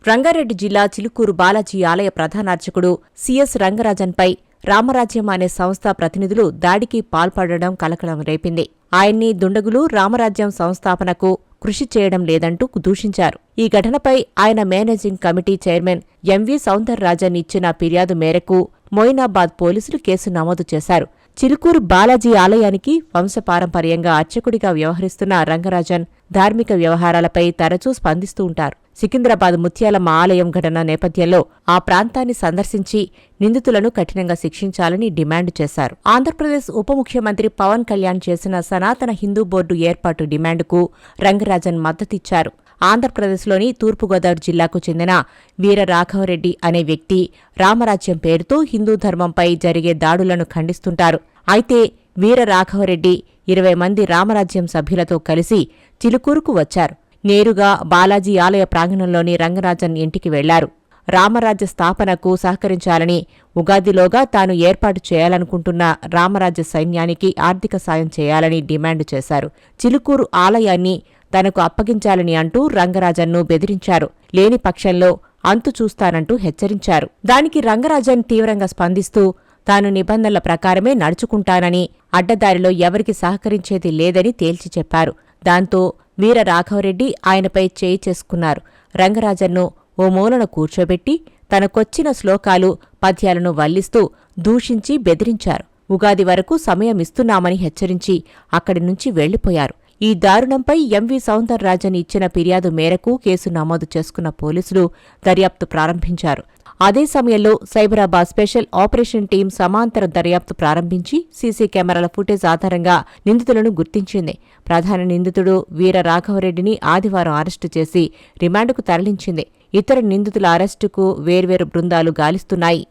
రంగారెడ్డి జిల్లా చిలుకూరు బాలాజీ ఆలయ ప్రధానార్చకుడు సిఎస్ రంగరాజన్పై రామరాజ్యం అనే సంస్థ ప్రతినిధులు దాడికి పాల్పడడం కలకలం రేపింది. ఆయన్ని దుండగులు రామరాజ్యం సంస్థాపనకు కృషి చేయడం లేదంటూ దూషించారు. ఈ ఘటనపై ఆయన managing committee chairman M V Soundararajan ఇచ్చిన ఫిర్యాదు మేరకు మొయినాబాద్ పోలీసులు కేసు నమోదు చేశారు. చిలుకూరు బాలాజీ ఆలయానికి వంశపారంపర్యంగా అర్చకుడిగా వ్యవహరిస్తున్న రంగరాజన్ ధార్మిక వ్యవహారాలపై తరచూ స్పందిస్తూ ఉంటారు. సికింద్రాబాద్ ముత్యాలమ్మ ఆలయం ఘటన నేపథ్యంలో ఆ ప్రాంతాన్ని సందర్శించి నిందితులను కఠినంగా శిక్షించాలని డిమాండు చేశారు. ఆంధ్రప్రదేశ్ ఉప ముఖ్యమంత్రి పవన్ కళ్యాణ్ చేసిన సనాతన హిందూ బోర్డు ఏర్పాటు డిమాండుకు రంగరాజన్ మద్దతిచ్చారు. ఆంధ్రప్రదేశ్లోని తూర్పుగోదావరి జిల్లాకు చెందిన వీర రాఘవరెడ్డి అనే వ్యక్తి రామరాజ్యం పేరుతో హిందూ ధర్మంపై జరిగే దాడులను ఖండిస్తుంటారు. అయితే వీర రాఘవరెడ్డి 20 మంది రామరాజ్యం సభ్యులతో కలిసి చిలుకూరుకు వచ్చారు. నేరుగా బాలాజీ ఆలయ ప్రాంగణంలోని రంగరాజన్ ఇంటికి వెళ్లారు. రామరాజ్య స్థాపనకు సహకరించాలని, ఉగాదిలోగా తాను ఏర్పాటు చేయాలనుకుంటున్న రామరాజ్య సైన్యానికి ఆర్థిక సాయం చేయాలని డిమాండు చేశారు. చిలుకూరు ఆలయాన్ని తనకు అప్పగించాలని అంటూ రంగరాజన్ను బెదిరించారు. లేని పక్షంలో అంతు చూస్తానంటూ హెచ్చరించారు. దానికి రంగరాజన్ తీవ్రంగా స్పందిస్తూ తాను నిబంధనల ప్రకారమే నడుచుకుంటానని, అడ్డదారిలో ఎవరికి సహకరించేది లేదని తేల్చి చెప్పారు. దాంతో వీర రాఘవరెడ్డి ఆయనపై చేయి చేసుకున్నారు. రంగరాజన్ను ఓ మూలన కూర్చోబెట్టి తనకొచ్చిన శ్లోకాలు, పద్యాలను వల్లిస్తూ దూషించి బెదిరించారు. ఉగాది వరకు సమయమిస్తున్నామని హెచ్చరించి అక్కడి నుంచి వెళ్లిపోయారు. ఈ దారుణంపై ఎంవి సౌందర్రాజన్ ఇచ్చిన ఫిర్యాదు మేరకు కేసు నమోదు చేసుకున్న పోలీసులు దర్యాప్తు ప్రారంభించారు. అదే సమయంలో సైబరాబాద్ స్పెషల్ ఆపరేషన్ టీం సమాంతర దర్యాప్తు ప్రారంభించి సీసీ కెమెరాల ఫుటేజ్ ఆధారంగా నిందితులను గుర్తించింది. ప్రధాన నిందితుడు వీర రాఘవరెడ్డిని ఆదివారం అరెస్టు చేసి రిమాండ్కు తరలించింది. ఇతర నిందితుల అరెస్టుకు వేర్వేరు బృందాలు గాలిస్తున్నాయి.